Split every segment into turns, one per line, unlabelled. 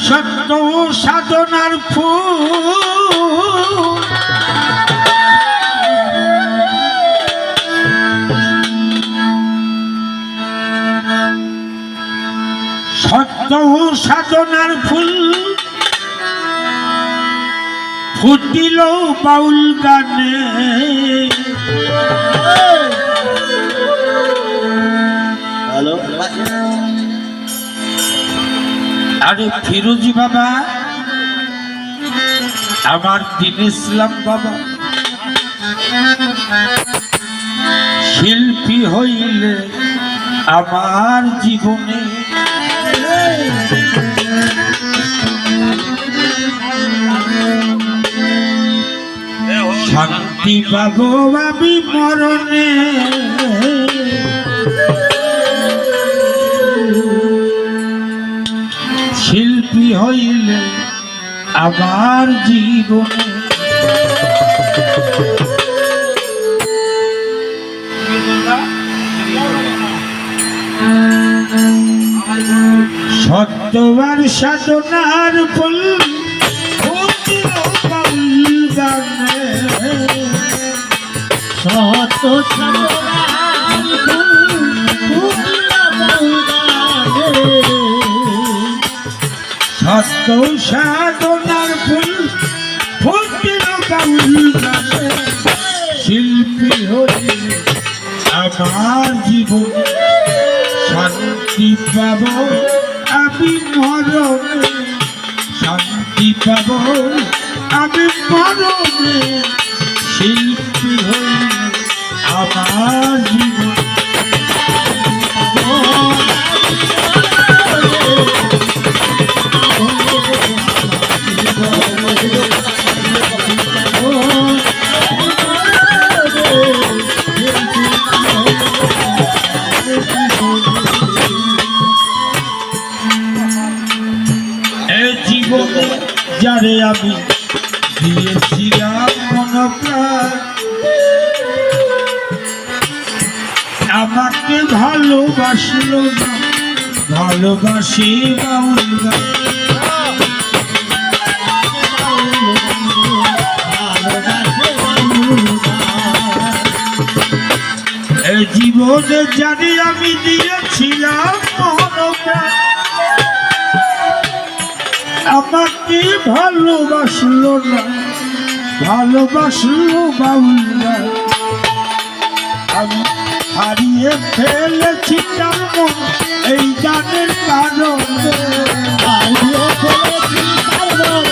সত্য সাধনার ফুল সত্য সাধনার ফুল ফুটিল বাউল গানে আরে ফিরোজি বাবা আমার দিন ইসলাম বাবা শিল্পী হইলে আমার জীবনে শান্তি পাবো আমি মরণে শিল্পী হইলে আমার জীবনে সত্যবার সাধনার ফুল
সত্য
সত্য সাধনার ফুল ফুটিল বাউল গানে শিল্পী হইলে আমার জীবন শান্তি পাব আমি মরণে শান্তি পাব আমি মরণে শিল্পী হইলে আমার জীবন জীবনে যারে আমি দিয়েছিলাম মনপ্রাণ আমাকে ভালোবাসলো না ভালোবাসি বাউল গান এই জীবনে জানি আমি দিয়েছিলাম মনপ্রাণ আমাকে ভালোবাসলো না ভালোবাসলো বাউল গান আমি হারিয়ে ফেলেছি তার মন এই গানের কারণে
হারিয়ে ফেলেছি তার মন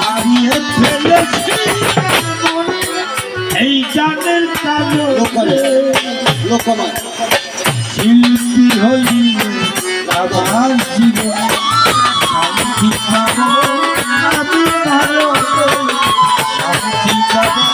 হারিয়ে ফেলেছি তার মন এই গানের কারণে শিল্পী হইলে আমার জীবন শান্তি পাবো আমি ভালো শান্তি পাবো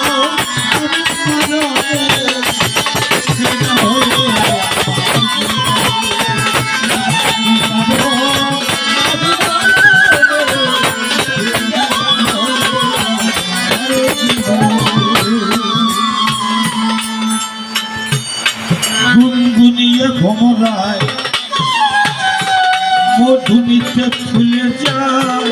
গুনগুনিয়ে ভ্রমরায় মধুমিতে ফুলে যায়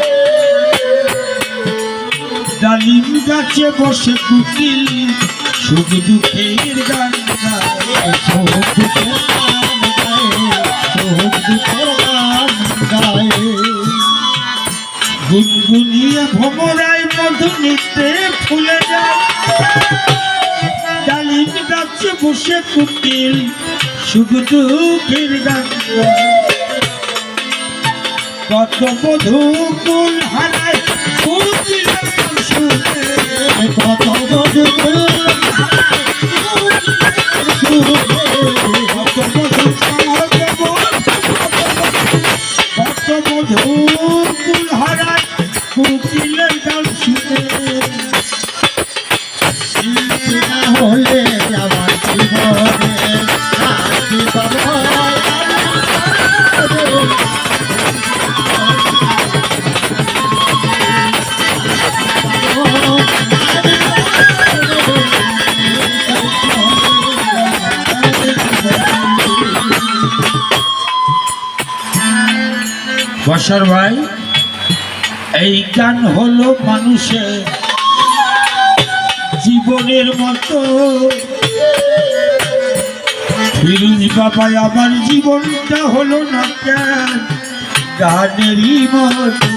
ডালিম গাছে বসে কুকিল সুখ দুঃখের গান গায় গুনগুনিয়ে ভ্রমরায় মধুমিতে ফুলে যায় ডালিম গাছে বসে কুকিল সুখ দুঃখের গান গায় কত মধু কুল হারায়
কত মধু
কুল হারায় কুকিলের গান শুনে
শিল্পী না হলে আমার জীবনে শান্তি পাবো
আশার ভাই, এই গান হলো মানুষের জীবনের মতো। ফিরোজ বাবা আমার জীবনটা হলো না কেন গানেরই মতো।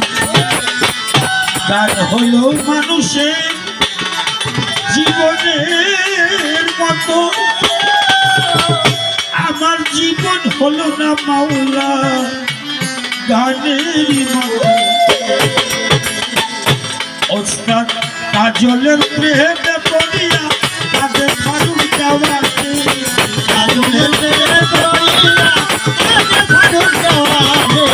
গান হলো মানুষের জীবনের মতো, আমার জীবন হলো না মাওলা গানেরই মতো। ওস্তাদ কাজলের প্রেমে পড়িয়া তাদের ফারুক দেওয়াতে,
কাজলের প্রেমে পড়িয়া তাদের ফারুক দেওয়াতে,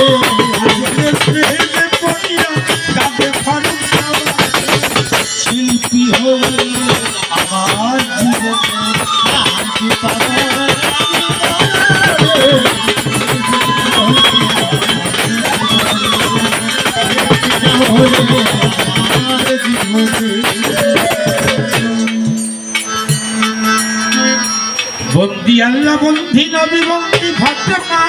কাজলের প্রেমে পড়িয়া তাদের ফারুক দেওয়াতে। শিল্পী হয়ে আমার জীবনে
শান্তি পাবো।
বন্দি আল্লাহ বন্দি নবী বন্দি ফাতেমা,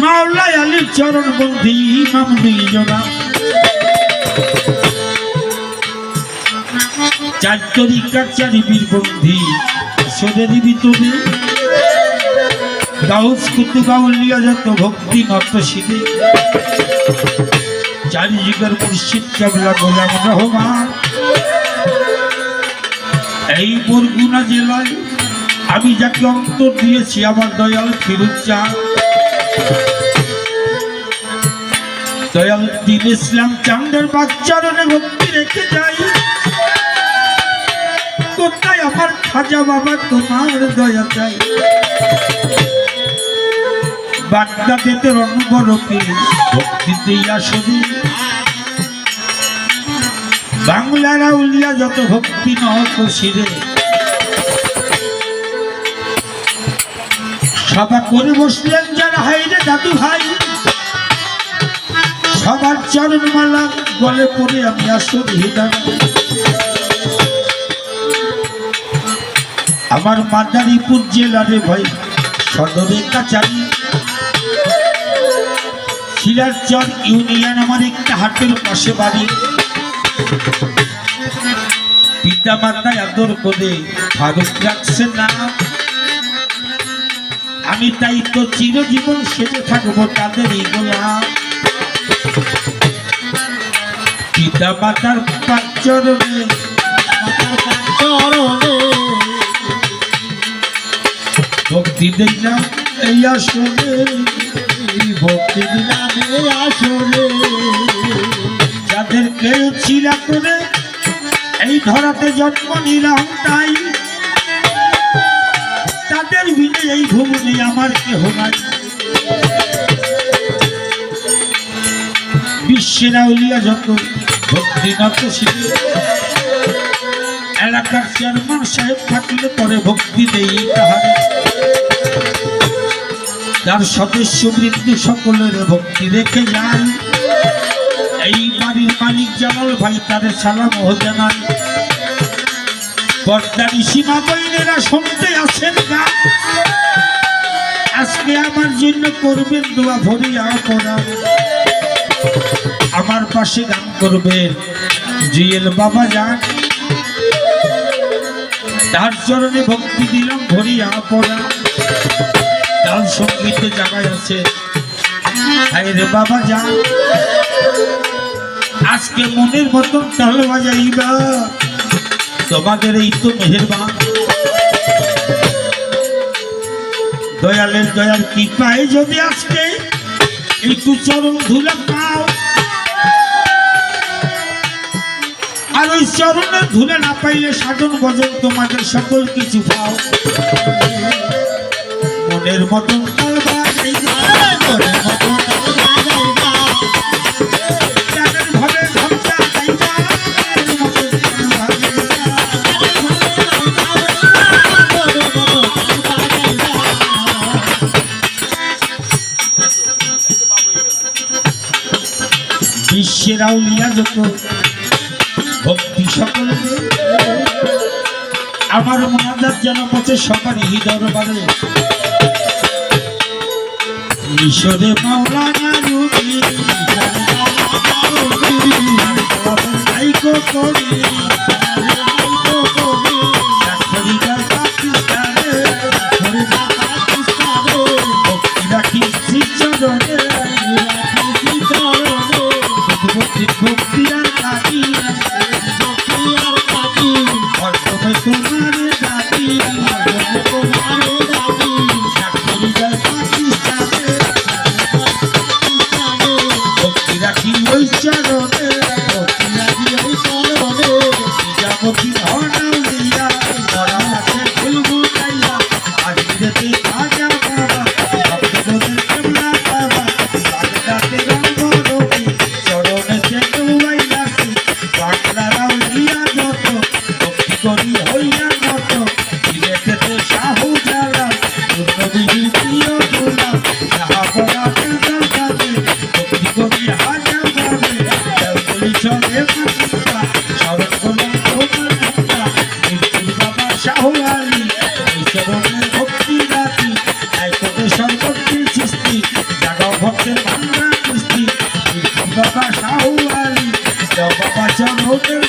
মাওলা আলীর চরণ বন্দি ইমাম দুইজনা। চার তরিকার চারি বীর বন্দি সোদের ভিতরে গাউস কুতুবাউলিয়া যত ভক্তি নত শিখে। চারি যুগের মুর্শিদ কেবলা গোলাম রহমান। এই বরগুনা জেলায় আমি যাকে অন্তর দিয়েছি আমার দয়াল ফিরোজ চাঁদ, দয়াল দিন ইসলাম চাঁদের বাচ্চারণে ভক্তি রেখে যাই। কোথায় আমার খাজা বাবা তোমার দয়া চাই। বাগদাদেতে রণবরকে ভক্তি দিয়া শুধু, বাংলার আউলিয়া যত ভক্তি নহত শিরে। সভা করে বসলেন যারা হাইরে দাদু ভাই, সবার চরণমালা গলে পড়ে আমি আসর হৃদয়। আমার মাদারীপুর জেলারে ভাই সদরের কাছারি শিলারচর ইউনিয়ন আমার একটা হাটের পাশে বাড়ি। পিতা মাতায় আদর করে ফারুক রাখছে না, আমি তাই তো চিরজীবন সেজে থাকবো তাদেরই গোলাম। পিতা মাতার পাঁচ চরণে ভক্তি দিলাম এই আসলে,
ভক্তি দিলাম এই আসলে।
যাদেরকে চিরা করে এই ধরাতে জন্ম নিলাম তাই, তাদের বিনে এই ভুবনে আমার কেহ নাই। বিশ্বের আউলিয়া যত ভক্তি নত শিখে, এলাকার চেয়ারম্যান সাহেব থাকলে পরে ভক্তি দেই তাহারে। তার সদস্য বৃদ্ধ সকলের ভক্তি রেখে যান। এই বাড়ির মালিক জালাল ভাই তাদের সালাম ও জানান। বর্দারি সীমা বইনেরা শুনতে আসেন না, আজকে আমার জন্য করবেন দোয়া ভরিয়া পড়া। আমার পাশে গান করবেন জিএল বাবা যান, তার চরণে ভক্তি দিলাম ভরিয়া পড়া। তার সঙ্গীতে জায়গায় আছে হায়রে বাবা যান, আজকে মনের মতন তাল বাজাইবা, তোমাদের এই তো মেহেরবান। দয়ালের দয়ার কৃপায় যদি আজকে একটু চরণ ধুলা পাও, আর ওই চরণের ধুলে না পাইলে সাধন ভজন তোমাদের সকল কিছু পাও। মনের মতন তাল বাজাইবা,
মনের মতো তাল বাজাইবা,
তাদের ভাবে ঘন্টা গাইবা, মনের মতন তাল বাজাইবা।
মনের মতো তাল বাজাইবা।
বিশ্বের আউলিয়া যত ভক্তি সকলকে আমার মনাজাত যেন পথে সবারই দরবারে। ঈশ্বরে মাওলানা রুবি নাইকো কবি হরিদার পাকিস্তানে ভক্তি রাখি শ্রীচরণে ভক্তি আর কাটি হরদমে তোমারে ডাকি হরিদার পাকিস্তানে ভক্তি রাখি ওই চরণে নিজামতি ধর্ণাও দিয়া মরা মাঠে ফুলবু চাইয়া আজ বিদেতে রাজা বাবা ভক্তদের কেমনা বাবা বাগদাতে রঙ্গ রবি চরণেতে ডুবাই নাচি বাংলারাও দিয়া যত ভক্তি করি হইয়া মত বিদেতেতে শাহু জ্বালা দুর্নবীর প্রিয় গোলাম যাহা বলা কেদার কাজে ভক্তি করি হাজা যাবে দেওগুলি চলে মাতিকা শরৎ গোলাম তোমার পিতা মৃত্যুর বাবা শাহু আলী এই চরণে ভক্তি রাখি আইকতে সর্বত্রী সৃষ্টি জাগাও ভক্তের ভান্ডার সৃষ্টি মৃত্যুর বাবা শাহু আলী দেও বাবা চরণের